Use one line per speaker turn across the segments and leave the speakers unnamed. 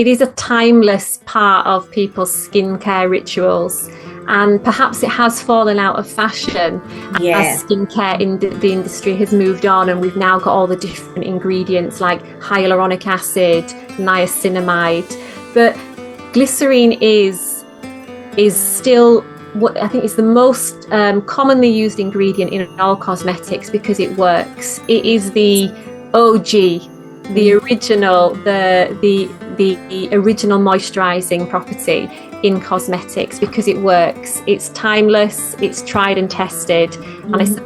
It is a timeless part of people's skincare rituals, and perhaps it has fallen out of fashion as skincare in the industry has moved on, and we've now got all the different ingredients like hyaluronic acid, niacinamide. But glycerine is still what I think is the most commonly used ingredient in all cosmetics because it works. It is the OG, the original, the original moisturizing property in cosmetics because it works. It's timeless, it's tried and tested, and it's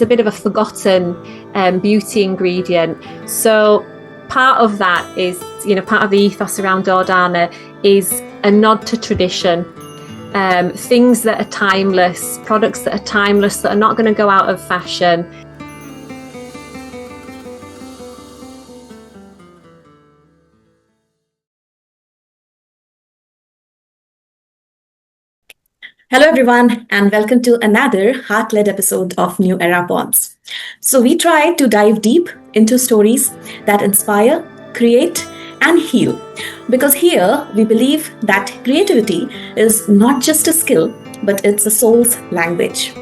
a bit of a forgotten beauty ingredient. So part of that is, part of the ethos around Dordana is a nod to tradition. Things that are timeless, products that are timeless, that are not going to go out of fashion.
Hello everyone, and welcome to another heart-led episode of New Era Bondz. So we try to dive deep into stories that inspire, create, and heal. Because here we believe that creativity is not just a skill, but it's a soul's language.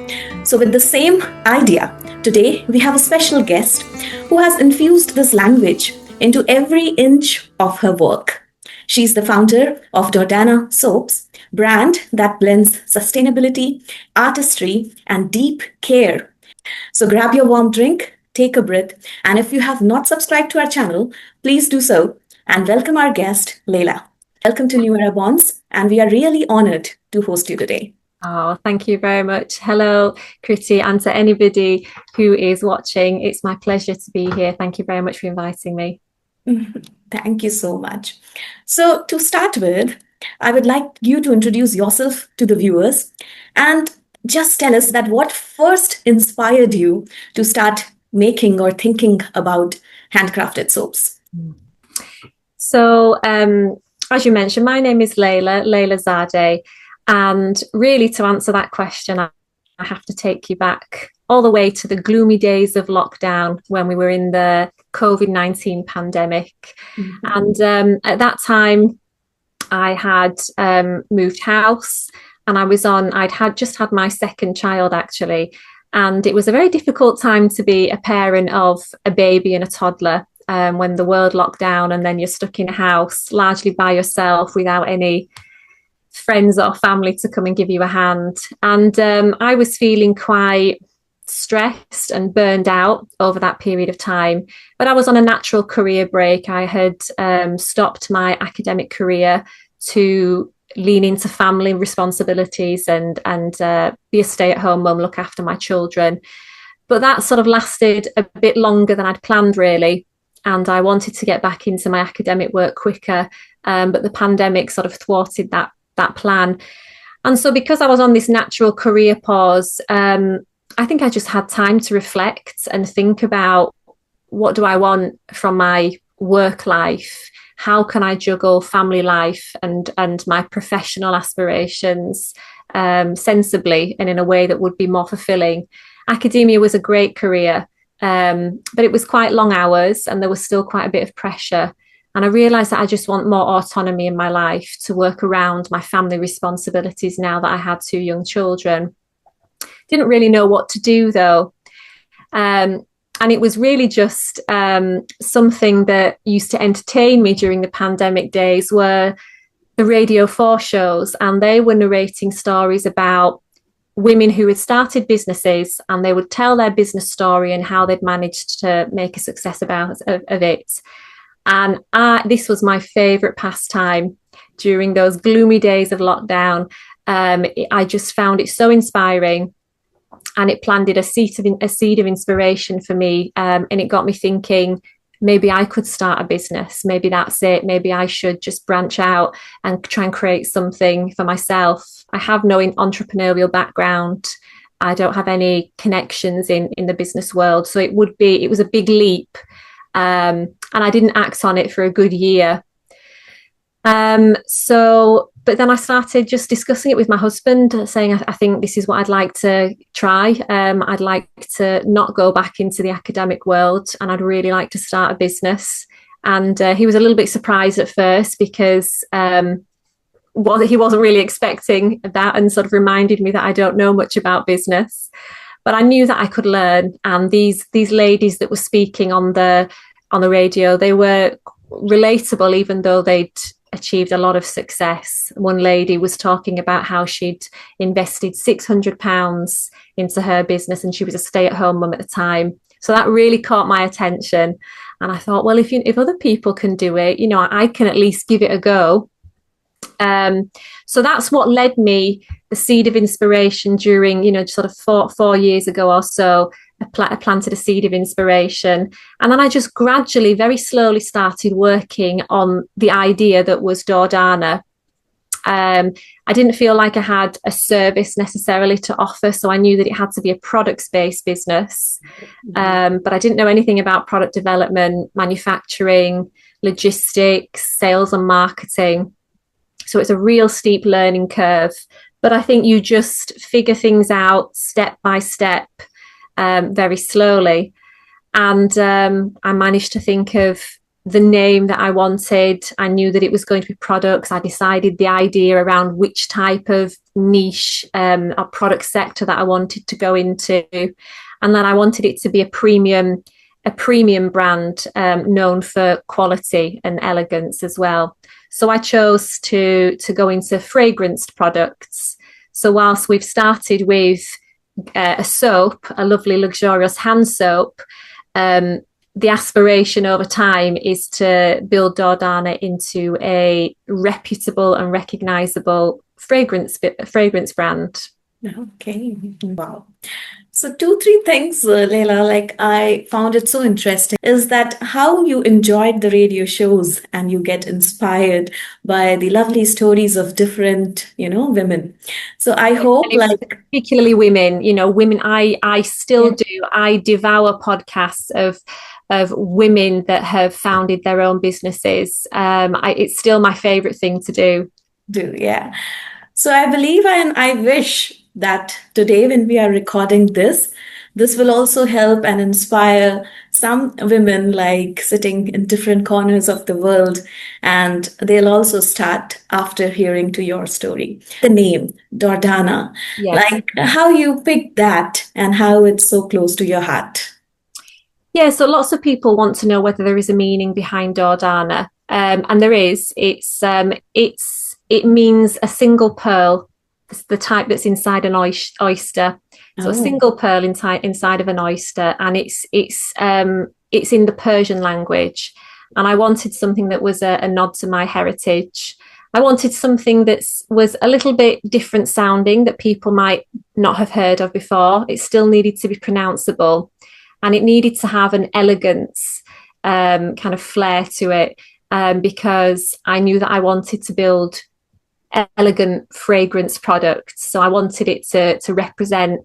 So with the same idea, today we have a special guest who has infused this language into every inch of her work. She's the founder of Dordana Soaps, brand that blends sustainability, artistry, and deep care. So grab your warm drink, take a breath, and if you have not subscribed to our channel, please do so. And welcome our guest, Leila. Welcome to New Era Bondz, and we are really honored to host you today.
Oh, thank you very much. Hello, Kriti, and to anybody who is watching, it's my pleasure to be here. Thank you very much for inviting me.
Thank you so much. So to start with, I would like you to introduce yourself to the viewers and just tell us that what first inspired you to start making or thinking about handcrafted soaps.
So, as you mentioned, my name is Leila Zadeh, and really to answer that question, I have to take you back all the way to the gloomy days of lockdown when we were in the COVID-19 pandemic. And at that time, I had moved house, and I'd just had my second child actually. And it was a very difficult time to be a parent of a baby and a toddler when the world locked down, and then you're stuck in a house largely by yourself without any friends or family to come and give you a hand. And I was feeling quite stressed and burned out over that period of time, but I was on a natural career break. I had stopped my academic career to lean into family responsibilities and be a stay-at-home mum, look after my children. But that sort of lasted a bit longer than I'd planned, really, and I wanted to get back into my academic work quicker, but the pandemic sort of thwarted that plan. And so because I was on this natural career pause, I think I just had time to reflect and think about, what do I want from my work life? How can I juggle family life and my professional aspirations sensibly and in a way that would be more fulfilling? Academia was a great career, but it was quite long hours and there was still quite a bit of pressure. And I realised that I just want more autonomy in my life to work around my family responsibilities now that I had two young children. Didn't really know what to do though. And it was really just something that used to entertain me during the pandemic days were the Radio 4 shows, and they were narrating stories about women who had started businesses, and they would tell their business story and how they'd managed to make a success of it. And this was my favourite pastime during those gloomy days of lockdown. I just found it so inspiring. And it planted a seed of inspiration for me. And it got me thinking, maybe I could start a business. Maybe that's it. Maybe I should just branch out and try and create something for myself. I have no entrepreneurial background. I don't have any connections in the business world. So it was a big leap. And I didn't act on it for a good year. But then I started just discussing it with my husband, saying, I think this is what I'd like to try. I'd like to not go back into the academic world, and I'd really like to start a business. And he was a little bit surprised at first because he wasn't really expecting that, and sort of reminded me that I don't know much about business. But I knew that I could learn. And these ladies that were speaking on the radio, they were relatable, even though they'd achieved a lot of success. One lady was talking about how she'd invested £600 into her business, and she was a stay-at-home mum at the time. So that really caught my attention. And I thought, well, if other people can do it, I can at least give it a go. So that's what led me, the seed of inspiration during, sort of 4 years ago or so. I planted a seed of inspiration. And then I just gradually, very slowly started working on the idea that was Dordana. I didn't feel like I had a service necessarily to offer, so I knew that it had to be a products-based business. But I didn't know anything about product development, manufacturing, logistics, sales and marketing. So it's a real steep learning curve. But I think you just figure things out step by step, very slowly. And I managed to think of the name that I wanted. I knew that it was going to be products. I decided the idea around which type of niche or product sector that I wanted to go into. And then I wanted it to be a premium brand known for quality and elegance as well. So I chose to go into fragranced products. So whilst we've started with a soap, a lovely luxurious hand soap, the aspiration over time is to build Dordana into a reputable and recognizable fragrance brand.
Okay. Wow. So 2, 3 things, Leila, like I found it so interesting is that how you enjoyed the radio shows and you get inspired by the lovely stories of different, women. So I hope
particularly women, women, I still do. I devour podcasts of women that have founded their own businesses. It's still my favorite thing to do.
Yeah. So I believe and I wish that today when we are recording this will also help and inspire some women like sitting in different corners of the world, and they'll also start after hearing to your story. The name Dordana,
yes.
Like how you picked that and how it's so close to your heart.
Yeah, so lots of people want to know whether there is a meaning behind Dordana, and there is. It means a single pearl, the type that's inside an oyster. So a single pearl inside of an oyster, and it's in the Persian language. And I wanted something that was a nod to my heritage. I wanted something that was a little bit different sounding, that people might not have heard of before. It still needed to be pronounceable, and it needed to have an elegance kind of flair to it, because I knew that I wanted to build elegant fragrance products. So I wanted it to represent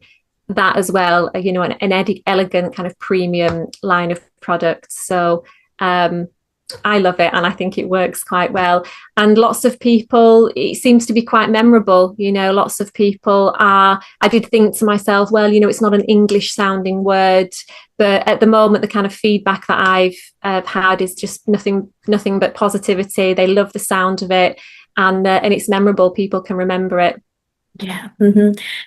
that as well, an elegant kind of premium line of products. So I love it, and I think it works quite well. And lots of people, it seems to be quite memorable. Lots of people I did think to myself, well, it's not an English sounding word, but at the moment, the kind of feedback that I've had is just nothing but positivity. They love the sound of it, and it's memorable. People can remember it.
Yeah,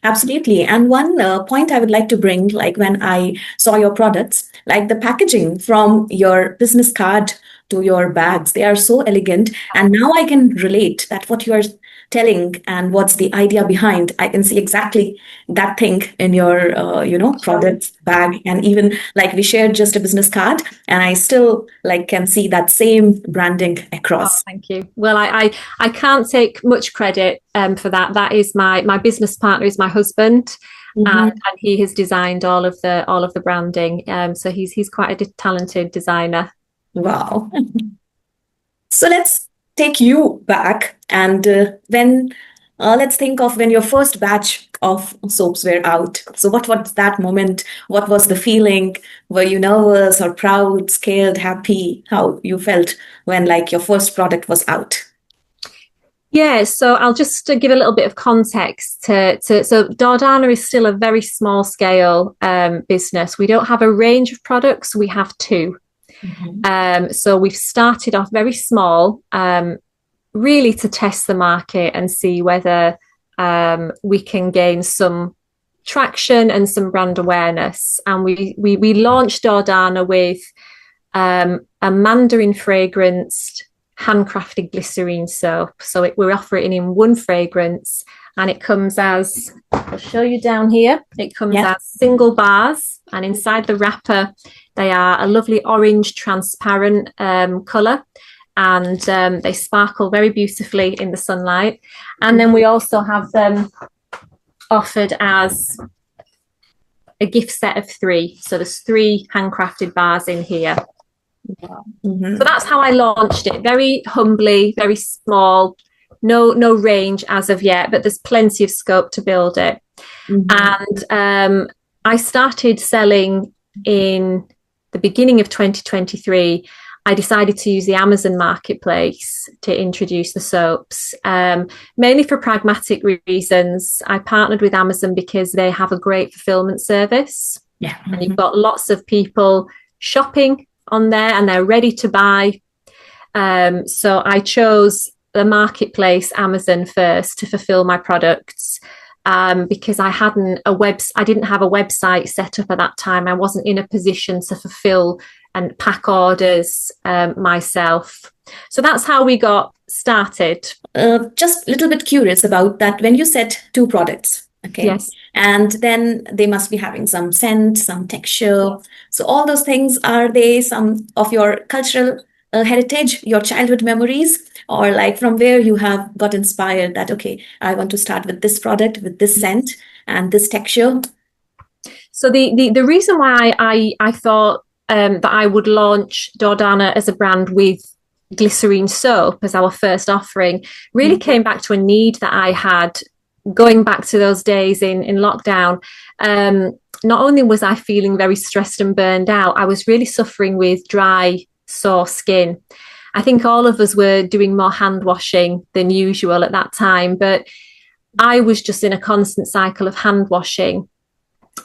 absolutely. And one point I would like to bring, like when I saw your products, like the packaging from your business card to your bags, they are so elegant. And now I can relate that what you are telling and what's the idea behind. I can see exactly that thing in your, product bag. And even like we shared just a business card, and I still can see that same branding across.
Oh, thank you. Well, I can't take much credit for that. That is my business partner is my husband, and he has designed all of the branding. So he's quite a talented designer.
Wow. So let's take you back, and let's think of when your first batch of soaps were out. So what was that moment? What was the feeling? Were you nervous or proud, scared, happy? How you felt when your first product was out?
Yeah, so I'll just give a little bit of context so Dordana is still a very small scale business. We don't have a range of products. We have 2. So we've started off very small, really to test the market and see whether we can gain some traction and some brand awareness. And we launched Dordana with a mandarin fragranced handcrafted glycerine soap. So we offer it in one fragrance, and it comes as, I'll show you down here, it comes as single bars, and inside the wrapper they are a lovely orange transparent colour, and they sparkle very beautifully in the sunlight. And then we also have them offered as a gift set of 3. So there's 3 handcrafted bars in here. So that's how I launched it, very humbly, very small, no range as of yet, but there's plenty of scope to build it. And I started selling in the beginning of 2023. I decided to use the Amazon marketplace to introduce the soaps, mainly for pragmatic reasons. I partnered with Amazon because they have a great fulfillment service. And you've got lots of people shopping on there and they're ready to buy. So I chose the marketplace, Amazon, first to fulfill my products, because I didn't have a website set up at that time. I wasn't in a position to fulfill and pack orders myself. So that's how we got started.
Just a little bit curious about that. When you said 2 products, okay,
yes,
and then they must be having some scent, some texture. So all those things, are they some of your cultural heritage, your childhood memories, or like from where you have got inspired that, okay, I want to start with this product, with this scent and this texture?
So the reason why I thought that I would launch Dordana as a brand with glycerine soap as our first offering really came back to a need that I had going back to those days in lockdown. Not only was I feeling very stressed and burned out, I was really suffering with dry, sore skin. I think all of us were doing more hand washing than usual at that time, but I was just in a constant cycle of hand washing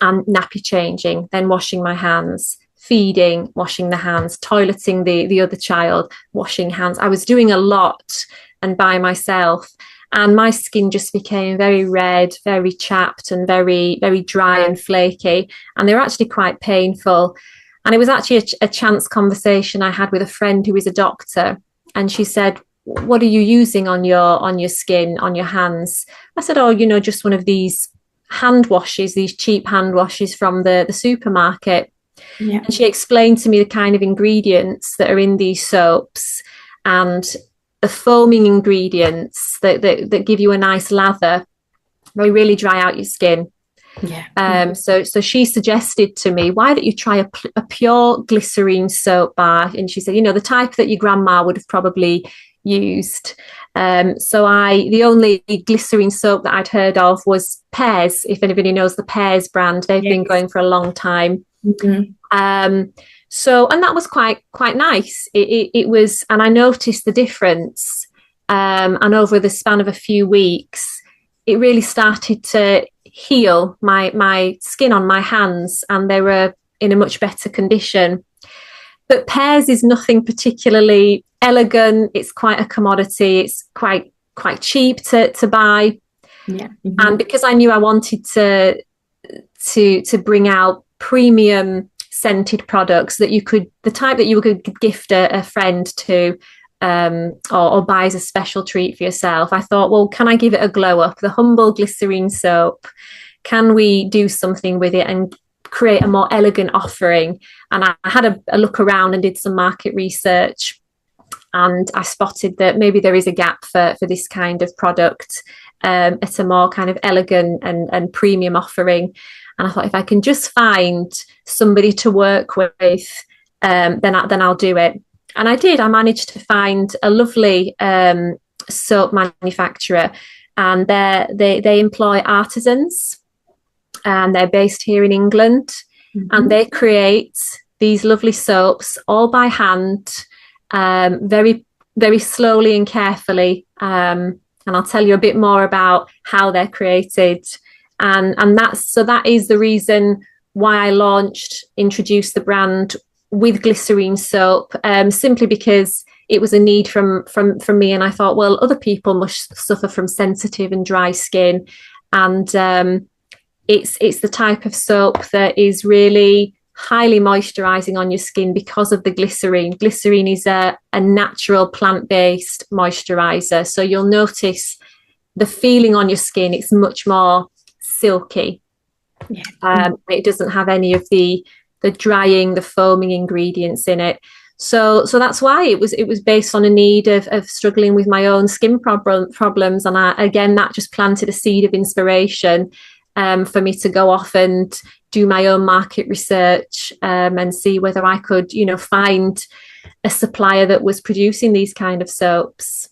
and nappy changing, then washing my hands, feeding, washing the hands, toileting the other child, washing hands. I was doing a lot and by myself, and my skin just became very red, very chapped and very, very dry and flaky. And they were actually quite painful. And it was actually a chance conversation I had with a friend who is a doctor. And she said, what are you using on your skin, on your hands? I said, oh, just one of these hand washes, these cheap hand washes from the supermarket. Yeah. And she explained to me the kind of ingredients that are in these soaps and the foaming ingredients that give you a nice lather. They really dry out your skin. Yeah. So she suggested to me, why don't you try a pure glycerine soap bar? And she said, the type that your grandma would have probably used. So the only glycerine soap that I'd heard of was Pears. If anybody knows the Pears brand, they've been going for a long time. So, and that was quite nice. It was, and I noticed the difference. And over the span of a few weeks, it really started to heal my skin on my hands, and they were in a much better condition. But Pears is nothing particularly elegant. It's quite a commodity. It's quite cheap to buy. Yeah. And because I knew I wanted to bring out premium scented products the type that you could gift a friend to, or buy as a special treat for yourself, I thought, well, can I give it a glow up? The humble glycerine soap, can we do something with it and create a more elegant offering? And I had a look around and did some market research, and I spotted that maybe there is a gap for this kind of product at a more kind of elegant and premium offering. And I thought, if I can just find somebody to work with, then I'll do it. And I did. I managed to find a lovely soap manufacturer, and they employ artisans, and they're based here in England. And they create these lovely soaps all by hand, very, very slowly and carefully. And I'll tell you a bit more about how they're created. And that is the reason why I introduced the brand with glycerine soap, simply because it was a need from me, and I thought, well, other people must suffer from sensitive and dry skin, and it's the type of soap that is really highly moisturizing on your skin because of the glycerine. Glycerine is a natural plant-based moisturizer, so you'll notice the feeling on your skin, it's much more silky. It doesn't have any of the drying, the foaming ingredients in it. So that's why it was based on a need of struggling with my own skin problems. And again, that just planted a seed of inspiration for me to go off and do my own market research and see whether I could, find a supplier that was producing these kind of soaps.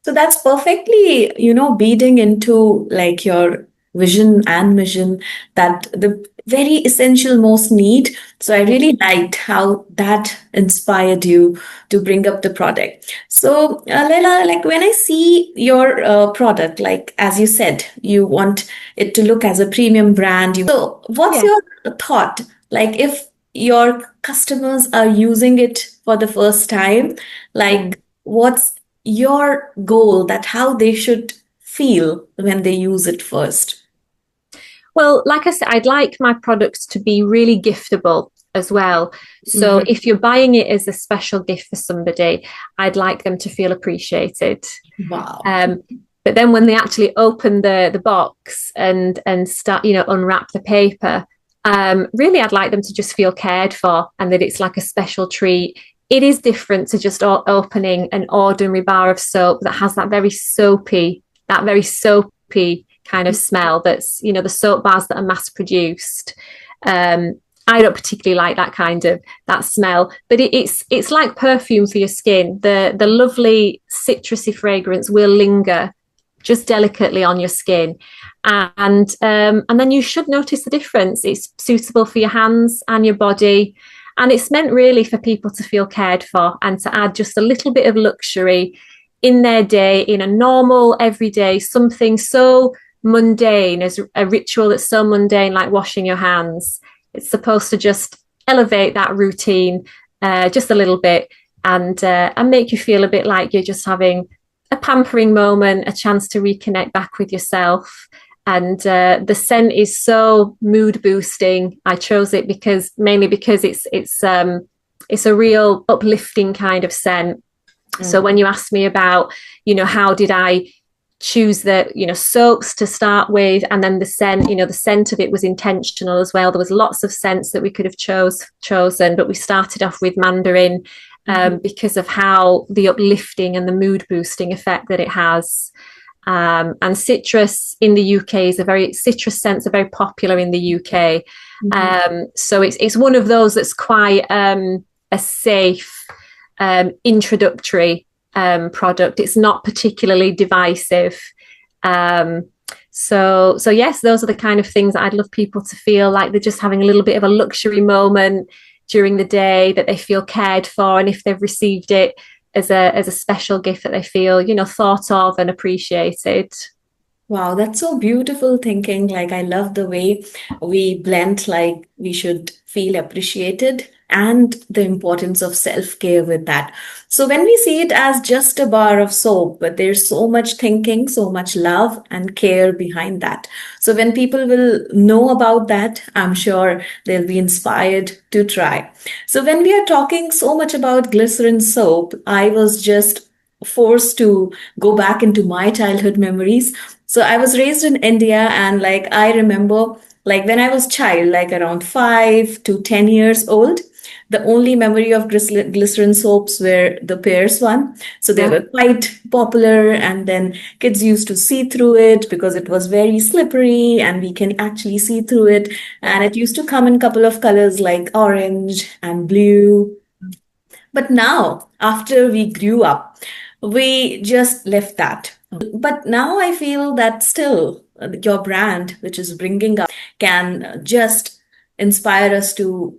So that's perfectly, beading into like your vision and mission, that the very essential most need. So I really liked how that inspired you to bring up the product. So Leila, like when I see your product, like as you said, you want it to look as a premium brand. So what's your thought? Like if your customers are using it for the first time, like what's your goal, that how they should feel when they use it first?
Well, like I said, I'd like my products to be really giftable as well. So if you're buying it as a special gift for somebody, I'd like them to feel appreciated.
Wow.
But then when they actually open the box and start, unwrap the paper, really I'd like them to just feel cared for, and that it's like a special treat. It is different to just opening an ordinary bar of soap that has that very soapy kind of smell. That's, the soap bars that are mass produced. I don't particularly like that smell, but it's like perfume for your skin. The lovely citrusy fragrance will linger just delicately on your skin, and then you should notice the difference. It's suitable for your hands and your body, and it's meant really for people to feel cared for and to add just a little bit of luxury in their day, in a normal everyday, something so mundane as a ritual that's so mundane like washing your hands. It's supposed to just elevate that routine just a little bit, and make you feel a bit like you're just having a pampering moment, a chance to reconnect back with yourself. And the scent is so mood boosting. I chose it mainly because it's a real uplifting kind of scent. So when you ask me about, how did I choose the, soaps to start with, and then the scent, the scent of it was intentional as well. There was lots of scents that we could have chosen, but we started off with mandarin because of how the uplifting and the mood boosting effect that it has. And citrus in the UK citrus scents are very popular in the UK. So it's one of those that's quite a safe introductory product. It's not particularly divisive. So yes, those are the kind of things that I'd love people to feel like they're just having a little bit of a luxury moment during the day, that they feel cared for, and if they've received it as a special gift, that they feel, thought of and appreciated.
Wow, that's so beautiful thinking. Like, I love the way we blend, like, we should feel appreciated and the importance of self-care with that. So when we see it as just a bar of soap, but there's so much thinking, so much love and care behind that. So when people will know about that, I'm sure they'll be inspired to try. So when we are talking so much about glycerin soap, I was just forced to go back into my childhood memories. So I was raised in India, and like I remember, like when I was child, like around 5 to 10 years old, the only memory of glycerin soaps were the Pears one. So they were quite popular, and then kids used to see through it because it was very slippery and we can actually see through it. And it used to come in a couple of colors like orange and blue. But now, after we grew up, we just left that. But now I feel that still your brand, which is bringing up, can just inspire us to,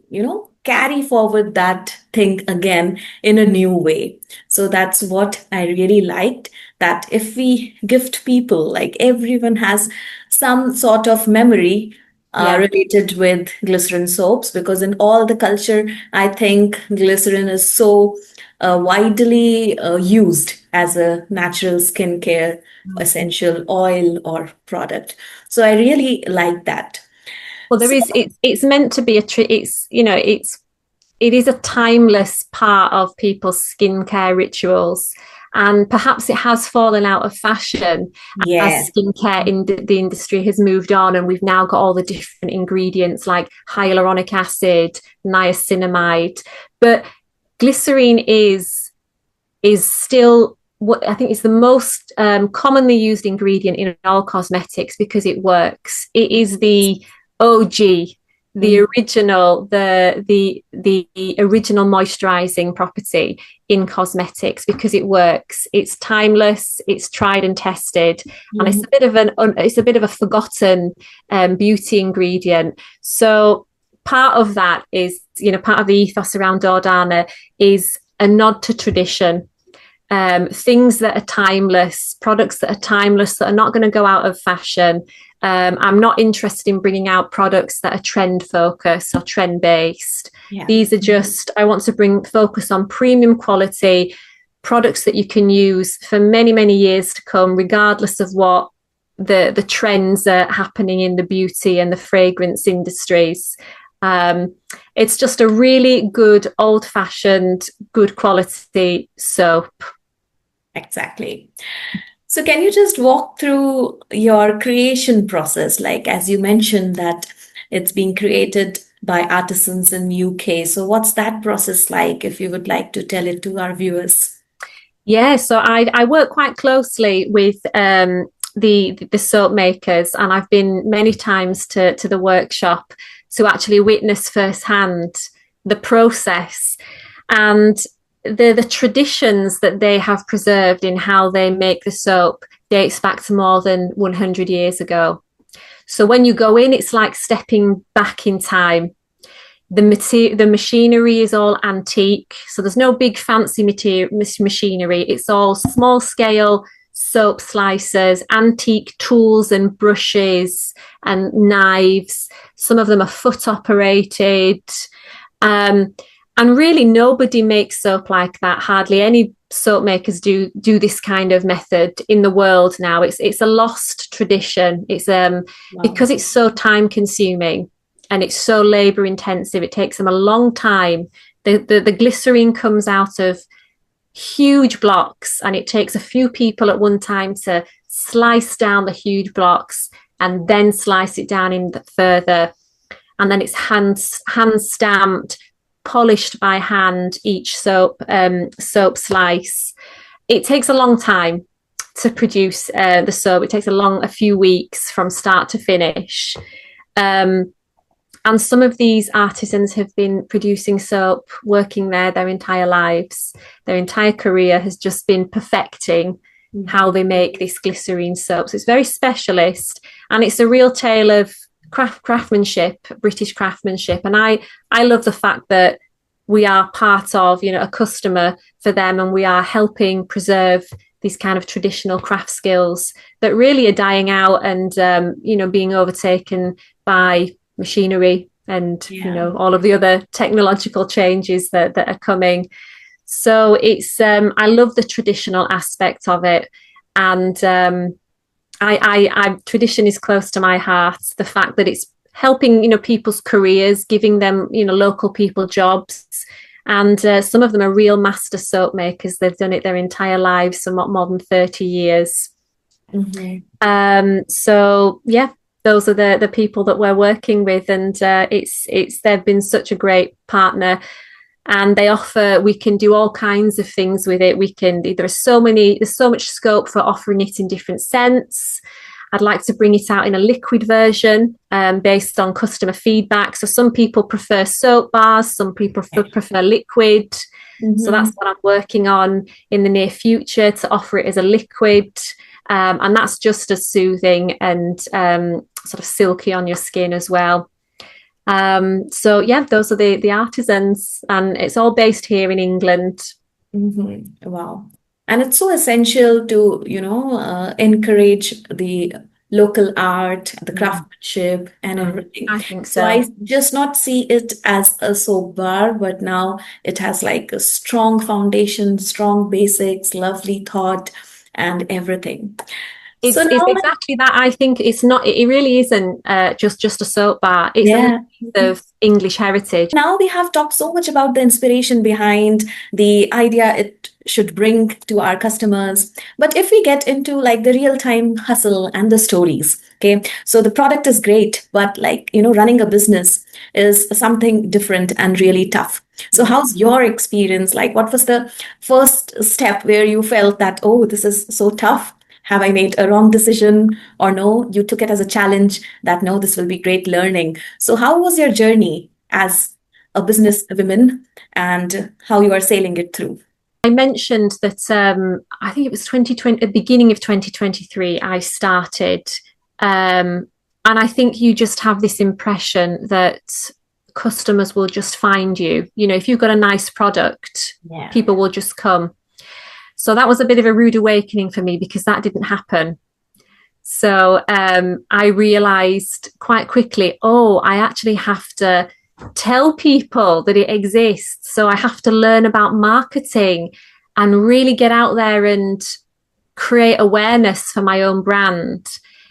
carry forward that thing again in a new way. So that's what I really liked, that if we gift people, like everyone has some sort of memory
Yeah.
related with glycerin soaps, because in all the culture, I think glycerin is so widely used as a natural skincare essential oil or product. So I really like that.
Well, there
So,
is. It's meant to be it's it is a timeless part of people's skincare rituals. And perhaps it has fallen out of fashion
yeah.
as skincare in the industry has moved on, and we've now got all the different ingredients like hyaluronic acid, niacinamide. But glycerine is still what I think is the most commonly used ingredient in all cosmetics because it works. It is the OG, the
Mhm.
original, the original moisturizing property in cosmetics because it works. It's timeless. It's tried and tested, and it's
Mhm.
a bit of a forgotten beauty ingredient. So part of that is, part of the ethos around Dordana is a nod to tradition, things that are timeless, products that are timeless, that are not going to go out of fashion. I'm not interested in bringing out products that are trend focused or trend based.
Yeah.
These are just, I want to bring focus on premium quality products that you can use for many, many years to come, regardless of what the trends are happening in the beauty and the fragrance industries. It's just a really good, old fashioned, good quality soap.
Exactly. So can you just walk through your creation process? Like, as you mentioned that it's being created by artisans in UK. So what's that process like, if you would like to tell it to our viewers?
Yeah, so I work quite closely with the soap makers, and I've been many times to the workshop to actually witness firsthand the process and the traditions that they have preserved in how they make the soap dates back to more than 100 years ago. So when you go in, it's like stepping back in time. The machinery is all antique, so there's no big fancy machinery. It's all small scale soap slicers, antique tools and brushes and knives. Some of them are foot operated. Um, and really nobody makes soap like that. Hardly any soap makers do this kind of method in the world now. It's a lost tradition. It's
Wow.
because it's so time consuming and it's so labor intensive. It takes them a long time. The glycerine comes out of huge blocks, and it takes a few people at one time to slice down the huge blocks and then slice it down in further, and then it's hand stamped, polished by hand each soap slice. It takes a long time to produce the soap. It takes a few weeks from start to finish. And some of these artisans have been producing soap, working there their entire lives. Their entire career has just been perfecting how they make this glycerine soap. So it's very specialist, and it's a real tale of craftsmanship, British craftsmanship. And I love the fact that we are part of, a customer for them, and we are helping preserve these kind of traditional craft skills that really are dying out and, being overtaken by machinery and all of the other technological changes that are coming. So it's I love the traditional aspect of it, and I tradition is close to my heart. The fact that it's helping people's careers, giving them local people jobs, and some of them are real master soap makers. They've done it their entire lives, so more than 30 years. So yeah, those are the people that we're working with, and they've been such a great partner, and we can do all kinds of things with it. There's so much scope for offering it in different scents. I'd like to bring it out in a liquid version based on customer feedback. So some people prefer soap bars, some people prefer liquid. So that's what I'm working on in the near future, to offer it as a liquid. And that's just as soothing and sort of silky on your skin as well. So yeah, those are the artisans, and it's all based here in England.
Wow. And it's so essential to, encourage the local art, the craftsmanship, and everything.
I think
So
so.
I just not see it as a so bar, but now it has like a strong foundation, strong basics, lovely thought, and everything. So
It's
now,
exactly that. I think it's not. It really isn't just a soap bar. It's a
yeah.
piece of English heritage.
Now we have talked so much about the inspiration behind the idea it should bring to our customers. But if we get into like the real time hustle and the stories, okay, so the product is great, but like, running a business is something different and really tough. So,
Yeah.
how's your experience? Like, what was the first step where you felt that, oh, this is so tough? Have I made a wrong decision? Or no, you took it as a challenge that no, this will be great learning. So, how was your journey as a business woman and how you are sailing it through?
I mentioned that I think it was 2020, at the beginning of 2023, I started. And I think you just have this impression that customers will just find you. If you've got a nice product,
Yeah.
people will just come. So that was a bit of a rude awakening for me because that didn't happen. So I realized quite quickly, oh, I actually have to tell people that it exists. So I have to learn about marketing and really get out there and create awareness for my own brand.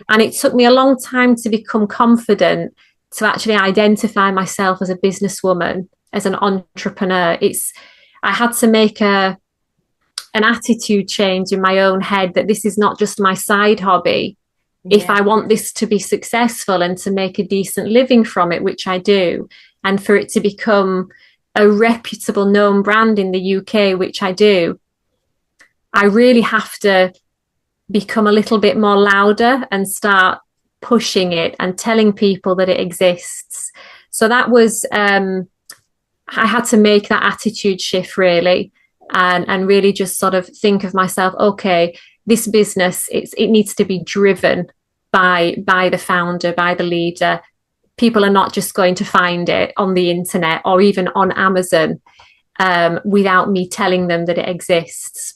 And it took me a long time to become confident to actually identify myself as a businesswoman, as an entrepreneur. I had to make an attitude change in my own head that this is not just my side hobby. If
Yeah.
I want this to be successful and to make a decent living from it, which I do, and for it to become a reputable known brand in the UK, which I do, I really have to become a little bit more louder and start pushing it and telling people that it exists. So that was, I had to make that attitude shift really, and really just sort of think of myself, okay, this business, it needs to be driven by the founder, by the leader. People are not just going to find it on the internet or even on Amazon without me telling them that it exists.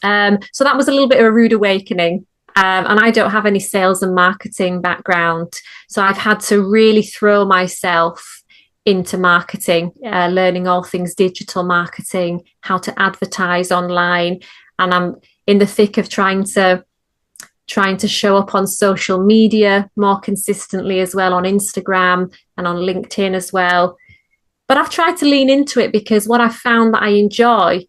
So that was a little bit of a rude awakening. And I don't have any sales and marketing background. So I've had to really throw myself into marketing, learning all things digital marketing, how to advertise online. And I'm in the thick of trying to show up on social media more consistently as well, on Instagram and on LinkedIn as well. But I've tried to lean into it because what I've found that I enjoy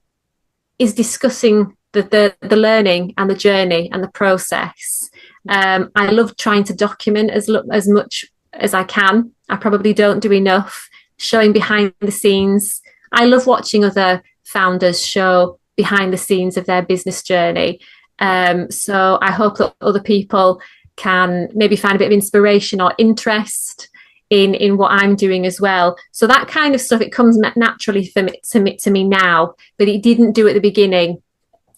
is discussing the learning and the journey and the process. I love trying to document as much as I can. I probably don't do enough showing behind the scenes. I love watching other founders show behind the scenes of their business journey. So I hope that other people can maybe find a bit of inspiration or interest in what I'm doing as well. So that kind of stuff, it comes naturally to me now, but it didn't do at the beginning.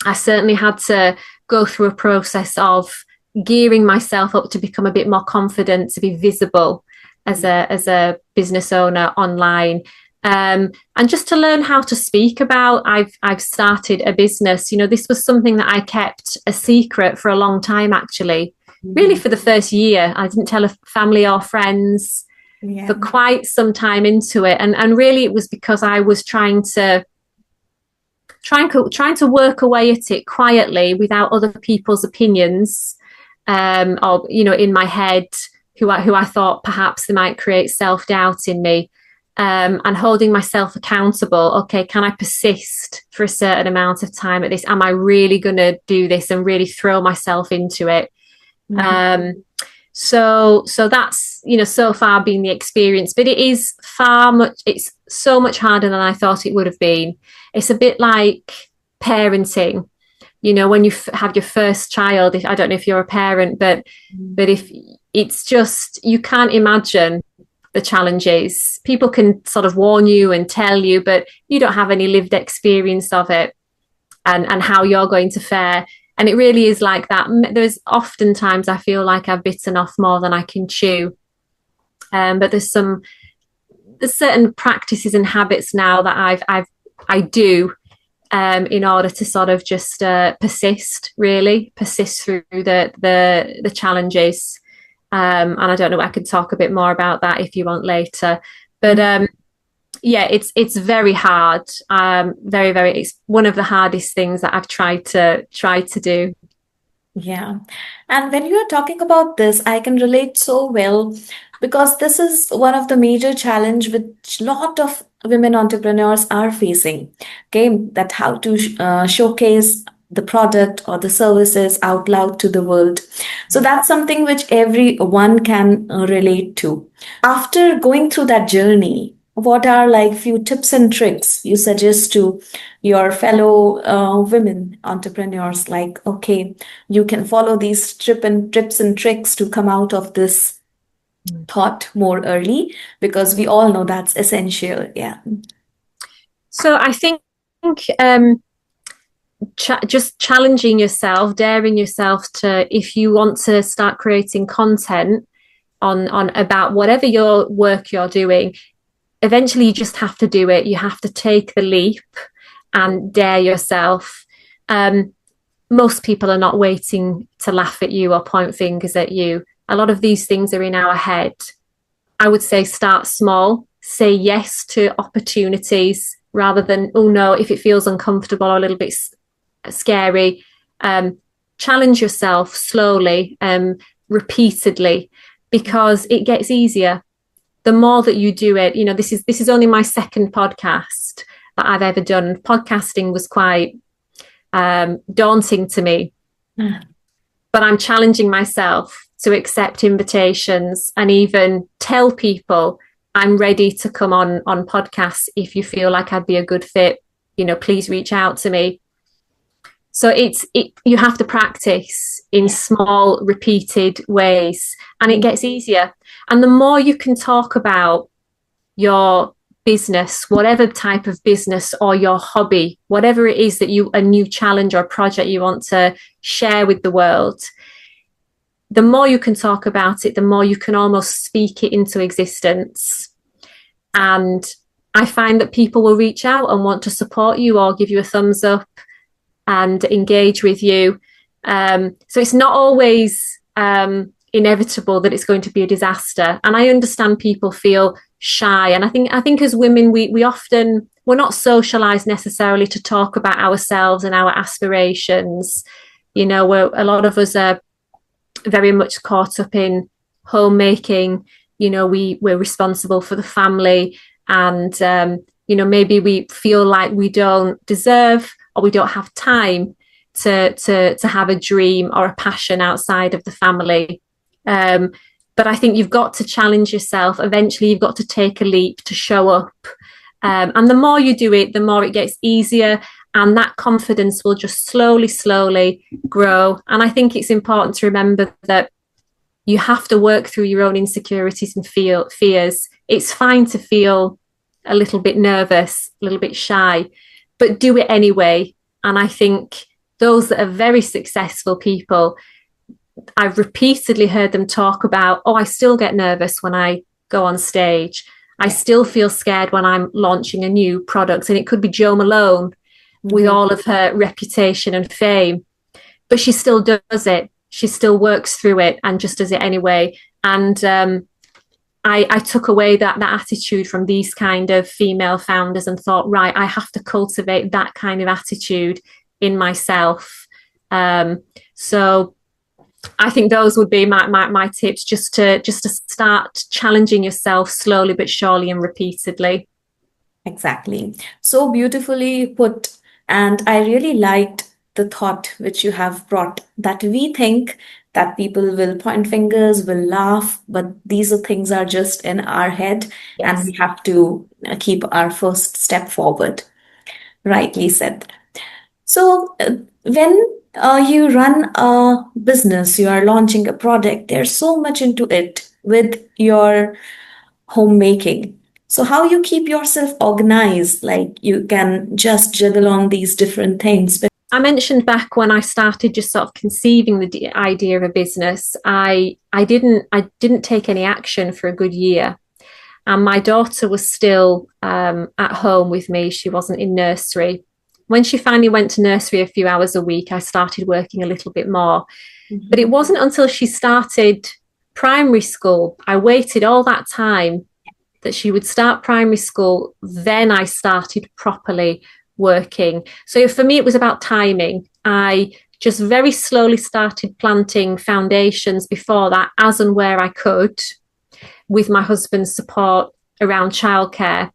I certainly had to go through a process of gearing myself up to become a bit more confident, to be visible as a business owner online. And just to learn how to speak about. I've started a business. This was something that I kept a secret for a long time, actually. Really, for the first year, I didn't tell a family or friends for quite some time into it. And really, it was because I was trying to work away at it quietly without other people's opinions, or in my head, who I thought perhaps they might create self-doubt in me. And holding myself accountable. Okay, can I persist for a certain amount of time at this? Am I really going to do this and really throw myself into it? So that's so far been the experience, but it's so much harder than I thought it would have been. It's a bit like parenting. When you have your first child. I don't know if you're a parent, but if it's just, you can't imagine the challenges. People can sort of warn you and tell you, but you don't have any lived experience of it and how you're going to fare. And it really is like that. There's oftentimes I feel like I've bitten off more than I can chew. But there's certain practices and habits now that I do in order to sort of just persist through the challenges. And I don't know, I could talk a bit more about that if you want later. But yeah, it's very hard. It's one of the hardest things that I've tried to do.
Yeah. And when you're talking about this, I can relate so well because this is one of the major challenge which lot of women entrepreneurs are facing. Okay, that how to showcase the product or the services out loud to the world. So that's something which everyone can relate to. After going through that journey, what are like few tips and tricks you suggest to your fellow women entrepreneurs? Like, okay, you can follow these tips and tricks to come out of this thought more early, because we all know that's essential. Yeah.
So I think just challenging yourself, daring yourself to, if you want to start creating content on about whatever your work you're doing, eventually you just have to do it. You have to take the leap and dare yourself. Most people are not waiting to laugh at you or point fingers at you. A lot of these things are in our head. I would say start small, say yes to opportunities rather than, oh no, if it feels uncomfortable or a little bit scary. Challenge yourself slowly, repeatedly, because it gets easier. The more that you do it, this is only my second podcast that I've ever done. Podcasting was quite daunting to me, but I'm challenging myself to accept invitations and even tell people I'm ready to come on podcasts. If you feel like I'd be a good fit, please reach out to me. So you have to practice in small, repeated ways, and it gets easier. And the more you can talk about your business, whatever type of business or your hobby, whatever it is that a new challenge or project you want to share with the world, the more you can talk about it, the more you can almost speak it into existence. And I find that people will reach out and want to support you or give you a thumbs up and engage with you. So it's not always inevitable that it's going to be a disaster. And I understand people feel shy. And I think as women, we're not socialized necessarily to talk about ourselves and our aspirations. A lot of us are very much caught up in homemaking. We're responsible for the family, and maybe we feel like we don't deserve or we don't have time to have a dream or a passion outside of the family. But I think you've got to challenge yourself. Eventually, you've got to take a leap to show up. And the more you do it, the more it gets easier. And that confidence will just slowly grow. And I think it's important to remember that you have to work through your own insecurities and fears. It's fine to feel a little bit nervous, a little bit shy, but do it anyway. And I think those that are very successful people, I've repeatedly heard them talk about, I still get nervous when I go on stage. I still feel scared when I'm launching a new product. And it could be Jo Malone with all of her reputation and fame, but she still does it. She still works through it and just does it anyway. And I took away that attitude from these kind of female founders and thought, right, I have to cultivate that kind of attitude in myself. So I think those would be my tips, just to start challenging yourself slowly but surely and repeatedly.
Exactly. So beautifully put. And I really liked the thought which you have brought, that we think that people will point fingers, will laugh, but these things are just in our head. Yes. And we have to keep our first step forward. Rightly said. So when you run a business, you are launching a product, there's so much into it with your homemaking. So how you keep yourself organized, like you can just juggle on these different things.
I mentioned back when I started just sort of conceiving the idea of a business, I didn't take any action for a good year. And my daughter was still at home with me. She wasn't in nursery. when she finally went to nursery a few hours a week, I started working a little bit more. But it wasn't until she started primary school, I waited all that time that she would start primary school, then I started properly working. So for me, it was about timing. I just very slowly started planting foundations before that, as and where I could, with my husband's support around childcare.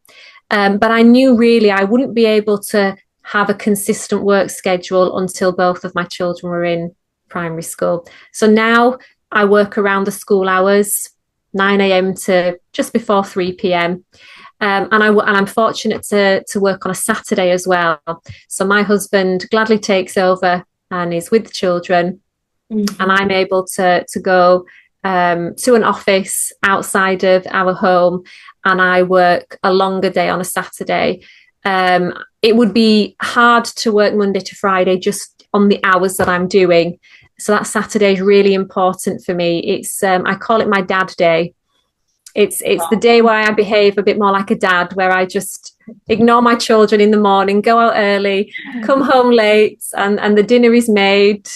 But I knew really I wouldn't be able to have a consistent work schedule until both of my children were in primary school. So now I work around the school hours, 9 a.m. to just before 3 p.m. And I'm fortunate to work on a Saturday as well. So my husband gladly takes over and is with the children, and I'm able to go to an office outside of our home, and I work a longer day on a Saturday. It would be hard to work Monday to Friday just on the hours that I'm doing. So that Saturday is really important for me. It's I call it my dad day. It's the day where I behave a bit more like a dad, where I just ignore my children in the morning, go out early, come home late, and the dinner is made.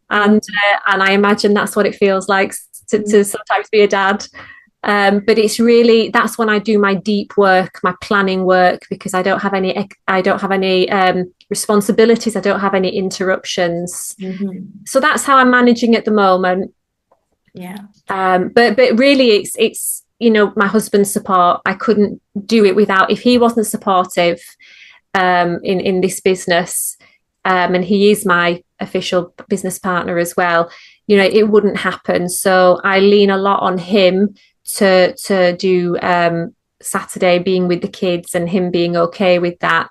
And I imagine that's what it feels like to sometimes be a dad. But it's really, that's when I do my deep work, my planning work, because I don't have any responsibilities. I don't have any interruptions. So that's how I'm managing at the moment.
Yeah.
But really it's, you know, my husband's support. I couldn't do it without, if he wasn't supportive, in this business, and he is my official business partner as well, you know, it wouldn't happen. So I lean a lot on him to do Saturday being with the kids, and him being okay with that.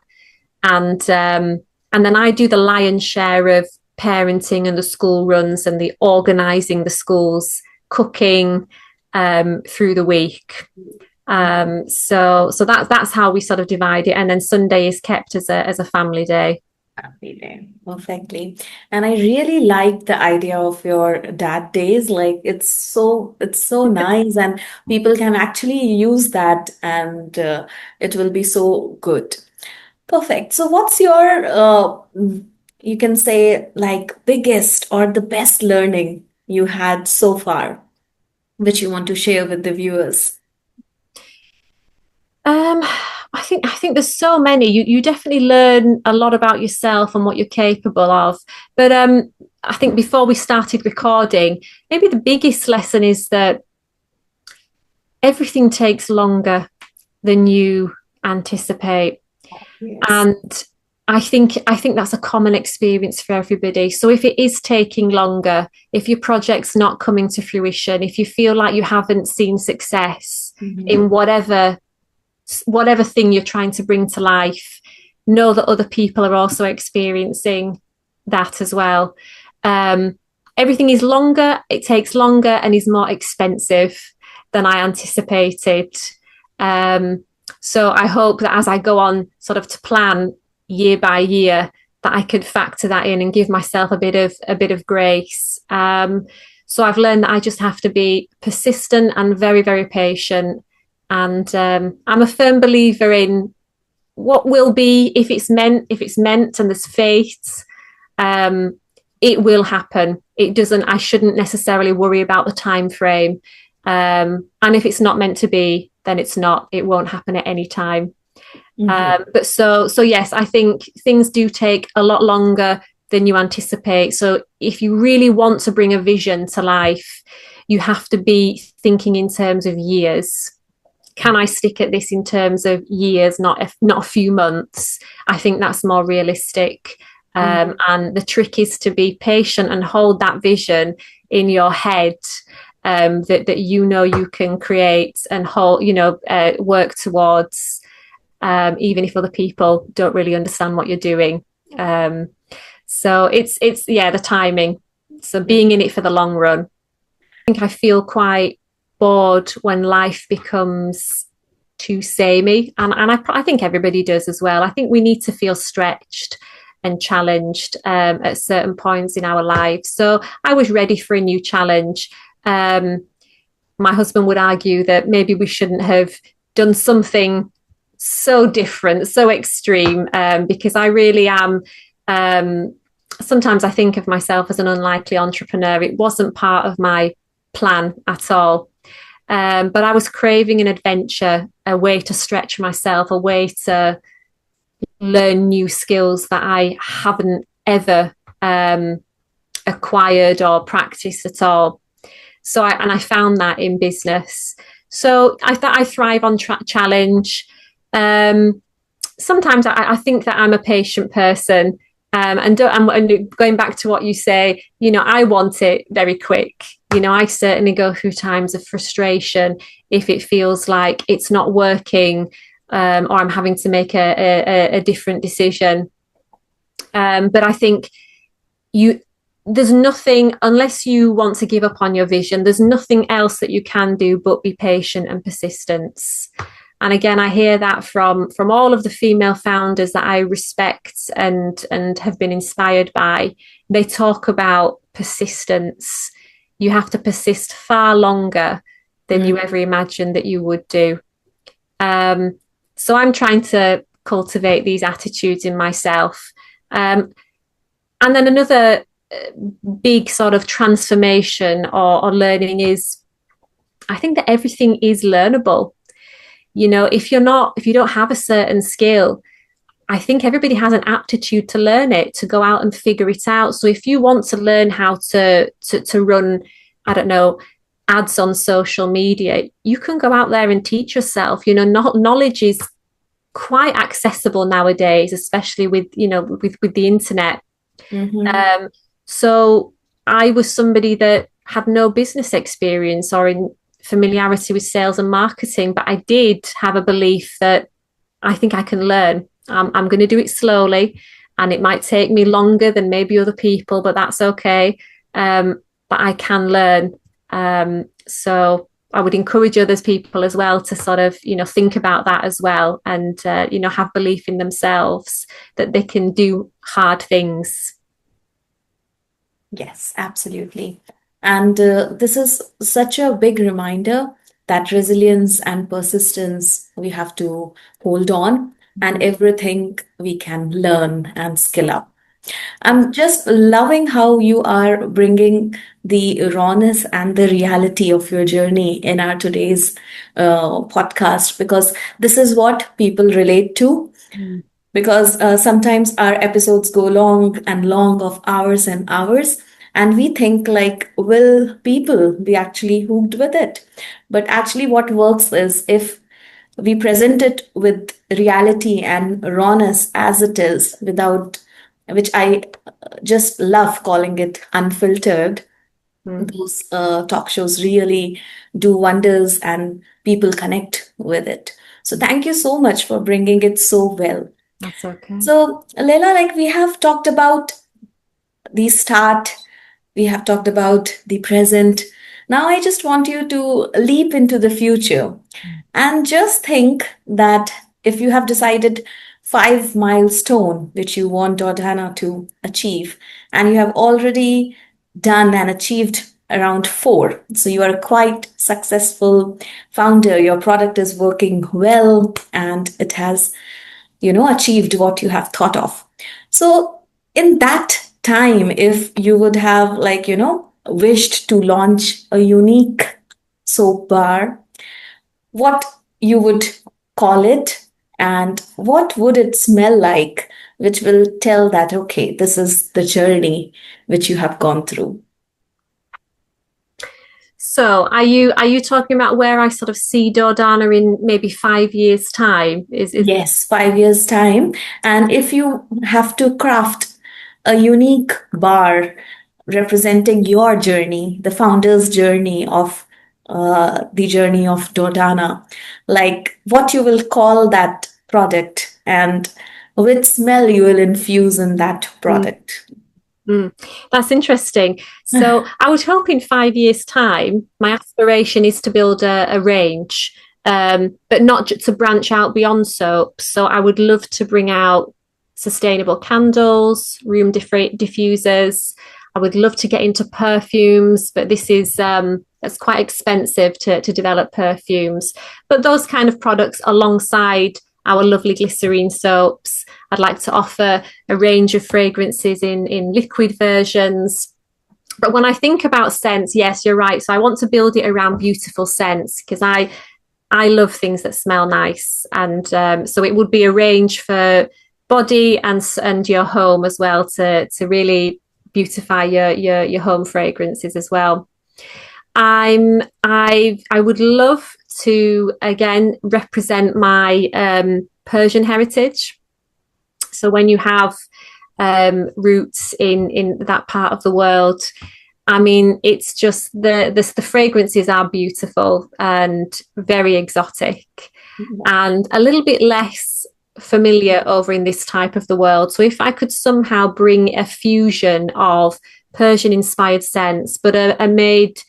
And then I do the lion's share of parenting and the school runs and the organising the schools, cooking through the week. So that's how we sort of divide it. And then Sunday is kept as a family day.
Happy day. Perfectly. And I really like the idea of your dad days. Like it's so nice, and people can actually use that, and it will be so good. Perfect. So what's your you can say, like, biggest or the best learning you had so far, which you want to share with the viewers?
I think there's so many. You definitely learn a lot about yourself and what you're capable of. But I think before we started recording, maybe the biggest lesson is that everything takes longer than you anticipate.
Yes.
And I think that's a common experience for everybody. So if it is taking longer, if your project's not coming to fruition, if you feel like you haven't seen success in whatever thing you're trying to bring to life, know that other people are also experiencing that as well. Everything is longer, it takes longer, and is more expensive than I anticipated. So I hope that as I go on sort of to plan year by year, that I could factor that in and give myself a bit of grace. So I've learned that I just have to be persistent and very, very patient. And I'm a firm believer in what will be. If it's meant and there's fate, it will happen. I shouldn't necessarily worry about the time frame. And if it's not meant to be, then it's not. It won't happen at any time. But so yes, I think things do take a lot longer than you anticipate. So if you really want to bring a vision to life, you have to be thinking in terms of years. Can I stick at this in terms of years, not a few months? I think that's more realistic. And the trick is to be patient and hold that vision in your head, that you can create and hold, work towards, even if other people don't really understand what you're doing. So it's the timing. So being in it for the long run. I think I feel quite bored when life becomes too samey, and I think everybody does as well. I think we need to feel stretched and challenged at certain points in our lives. So I was ready for a new challenge. My husband would argue that maybe we shouldn't have done something so different, so extreme, because I really am. Sometimes I think of myself as an unlikely entrepreneur. It wasn't part of my plan at all. But I was craving an adventure, a way to stretch myself, a way to learn new skills that I haven't ever acquired or practiced at all. So I found that in business. So I thought I thrive on challenge. Sometimes I think that I'm a patient person. And going back to what you say, I want it very quick. I certainly go through times of frustration if it feels like it's not working, or I'm having to make a different decision. But I think there's nothing, unless you want to give up on your vision, there's nothing else that you can do but be patient and persistence. And again, I hear that from all of the female founders that I respect and have been inspired by. They talk about persistence. You have to persist far longer than you ever imagined that you would do. So I'm trying to cultivate these attitudes in myself. And then another big sort of transformation or learning is, I think that everything is learnable. If you don't have a certain skill, I think everybody has an aptitude to learn it, to go out and figure it out. So if you want to learn how to run, I don't know, ads on social media, you can go out there and teach yourself. Knowledge is quite accessible nowadays, especially with the internet. Mm-hmm. So I was somebody that had no business experience or in familiarity with sales and marketing, but I did have a belief that I think I can learn. I'm going to do it slowly, and it might take me longer than maybe other people, but that's okay. But I can learn. So I would encourage other people as well to sort of, think about that as well, and, have belief in themselves that they can do hard things.
Yes, absolutely. And this is such a big reminder that resilience and persistence we have to hold on, and everything we can learn and skill up. I'm just loving how you are bringing the rawness and the reality of your journey in our today's podcast, because this is what people relate to. Because sometimes our episodes go long and long of hours and hours, and we think like, will people be actually hooked with it? But actually what works is if we present it with reality and rawness as it is, without, which I just love calling it unfiltered. Those talk shows really do wonders and people connect with it. So thank you so much for bringing it so well.
That's okay.
So Leila, like we have talked about the start, we have talked about the present. Now I just want you to leap into the future and just think that if you have decided 5 milestones which you want Dordana to achieve, and you have already done and achieved around 4. So you are a quite successful founder. Your product is working well and it has, achieved what you have thought of. So in that time, if you would have wished to launch a unique soap bar, what you would call it and what would it smell like, which will tell that, okay, this is the journey which you have gone through.
So are you talking about where I sort of see Dordana in maybe 5 years' time?
Yes, 5 years' time. And if you have to craft a unique bar representing your journey, the founder's journey of the journey of Dordana, like what you will call that product and which smell you will infuse in that product.
That's interesting. So I would hope in 5 years' time, my aspiration is to build a range, but not to branch out beyond soap. So I would love to bring out sustainable candles, room diffusers. I would love to get into perfumes, but this is that's quite expensive to develop perfumes. But those kind of products alongside our lovely Glycerine soaps. I'd like to offer a range of fragrances in liquid versions. But when I think about scents, yes, you're right. So I want to build it around beautiful scents, because I love things that smell nice. And so it would be a range for body and your home as well, to really beautify your home fragrances as well. I would love to again represent my Persian heritage. So when you have roots in that part of the world, I mean, it's just the fragrances are beautiful and very exotic, and a little bit less familiar over in this type of the world. So if I could somehow bring a fusion of Persian inspired scents, but are made,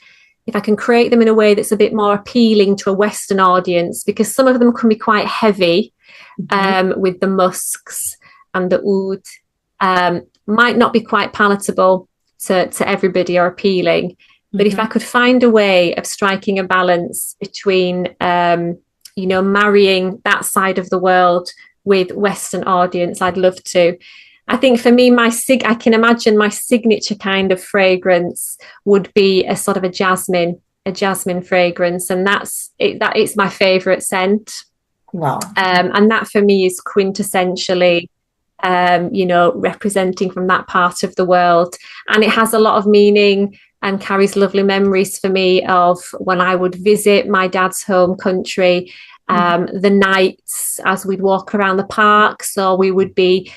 if I can create them in a way that's a bit more appealing to a Western audience, because some of them can be quite heavy with the musks and the oud, might not be quite palatable to everybody or appealing. But if I could find a way of striking a balance between, marrying that side of the world with Western audience, I'd love to. I think for me, I can imagine my signature kind of fragrance would be a sort of a jasmine fragrance, and it's my favorite scent.
Wow.
And that for me is quintessentially, representing from that part of the world. And it has a lot of meaning and carries lovely memories for me of when I would visit my dad's home country, the nights as we'd walk around the parks, or we would be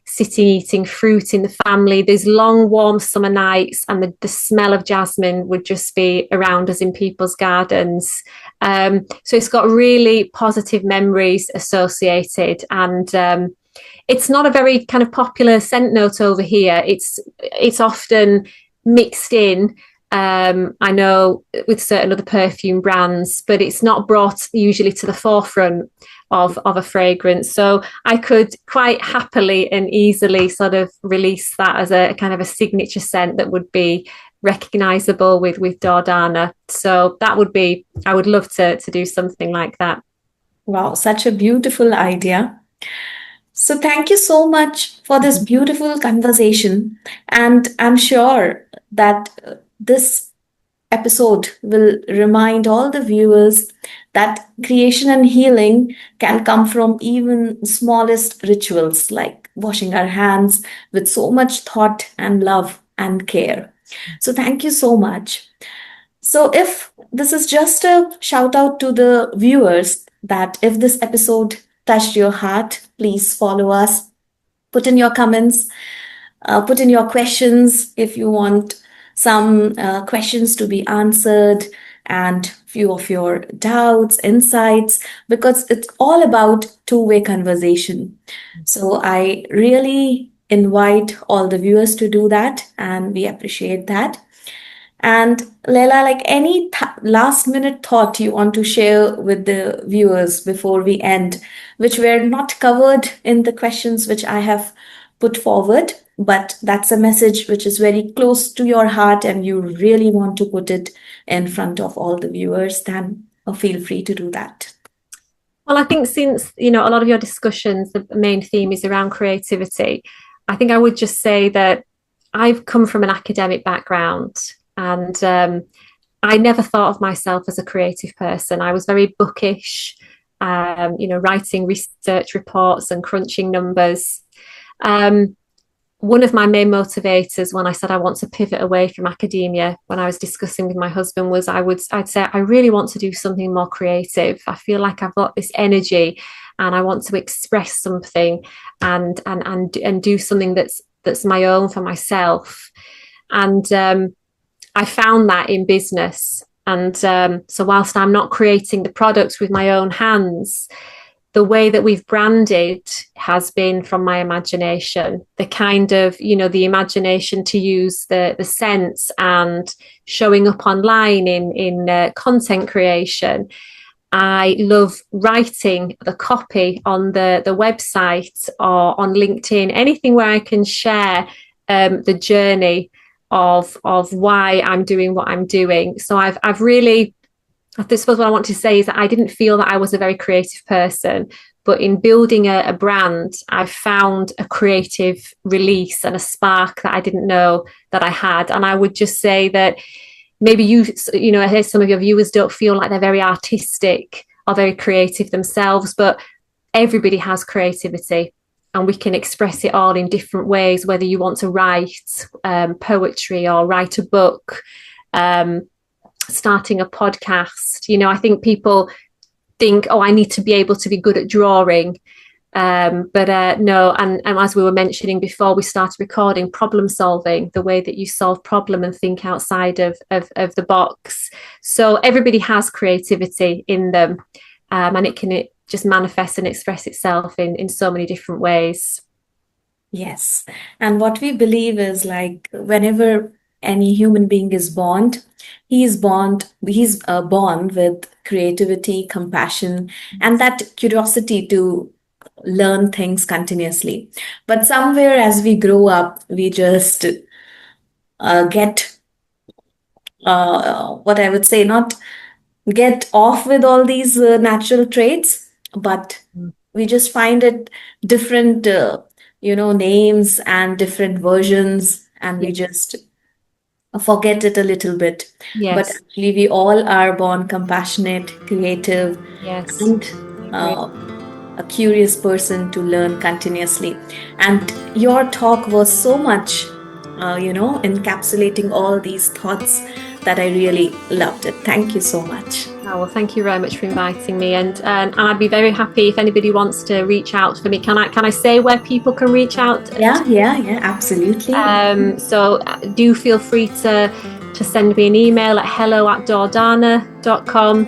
sitting eating fruit in the family. There's long warm summer nights, and the smell of jasmine would just be around us in people's gardens. So it's got really positive memories associated, and it's not a very kind of popular scent note over here. It's often mixed in, I know, with certain other perfume brands, but it's not brought usually to the forefront of a fragrance. So I could quite happily and easily sort of release that as a kind of a signature scent that would be recognizable with Dordana. So I would love to do something like that.
Wow, such a beautiful idea. So thank you so much for this beautiful conversation. And I'm sure that this episode will remind all the viewers that creation and healing can come from even smallest rituals, like washing our hands with so much thought and love and care. So thank you so much. So if this is just a shout out to the viewers, that if this episode touched your heart, please follow us, put in your comments, put in your questions if you want some questions to be answered, and few of your doubts, insights, because it's all about two-way conversation. So I really invite all the viewers to do that, and we appreciate that. And Leila, like any last minute thought you want to share with the viewers before we end, which were not covered in the questions which I have put forward, but that's a message which is very close to your heart and you really want to put it in front of all the viewers, then feel free to do that.
Well, I think since, a lot of your discussions, the main theme is around creativity, I think I would just say that I've come from an academic background. And I never thought of myself as a creative person. I was very bookish, writing research reports and crunching numbers. One of my main motivators when I said I want to pivot away from academia, when I was discussing with my husband, was I'd say I really want to do something more creative. I feel like I've got this energy and I want to express something and do something that's my own for myself. And I found that in business. And so whilst I'm not creating the products with my own hands, the way that we've branded has been from my imagination, the kind of, the imagination to use the scents and showing up online in content creation. I love writing the copy on the website or on LinkedIn, anything where I can share the journey of why I'm doing what I'm doing. So I've really, I suppose what I want to say is that I didn't feel that I was a very creative person, But in building a brand, I've found a creative release and a spark that I didn't know that I had. And I would just say that maybe I hear some of your viewers don't feel like they're very artistic or very creative themselves, but everybody has creativity and we can express it all in different ways, whether you want to write poetry or write a book, starting a podcast. I think people think, oh, I need to be able to be good at drawing. But no, and as we were mentioning before we started recording, problem solving, the way that you solve problem and think outside of the box. So everybody has creativity in them, and it can just manifest and express itself in so many different ways.
Yes. And what we believe is like whenever any human being is born, he's born with creativity, compassion, and that curiosity to learn things continuously. But somewhere as we grow up, we just get what I would say, not get off with all these natural traits, but we just find it different, names and different versions, and we
Yeah.
just forget it a little bit. But
Yes.
actually, we all are born compassionate, creative,
Yes.
and
I agree.
uh, a curious person to learn continuously. And your talk was so much, encapsulating all these thoughts that I really loved it. Thank you so much.
Oh, well, thank you very much for inviting me, and I'd be very happy if anybody wants to reach out for me. Can I say where people can reach out?
Yeah, absolutely.
So do feel free to send me an email at hello@dordana.com.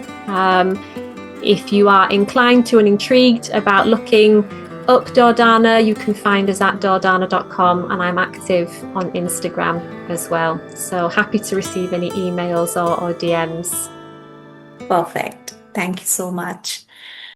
If you are inclined to and intrigued about looking up Dordana, you can find us at dordana.com, and I'm active on Instagram as well. So happy to receive any emails or DMs.
Perfect. Thank you so much.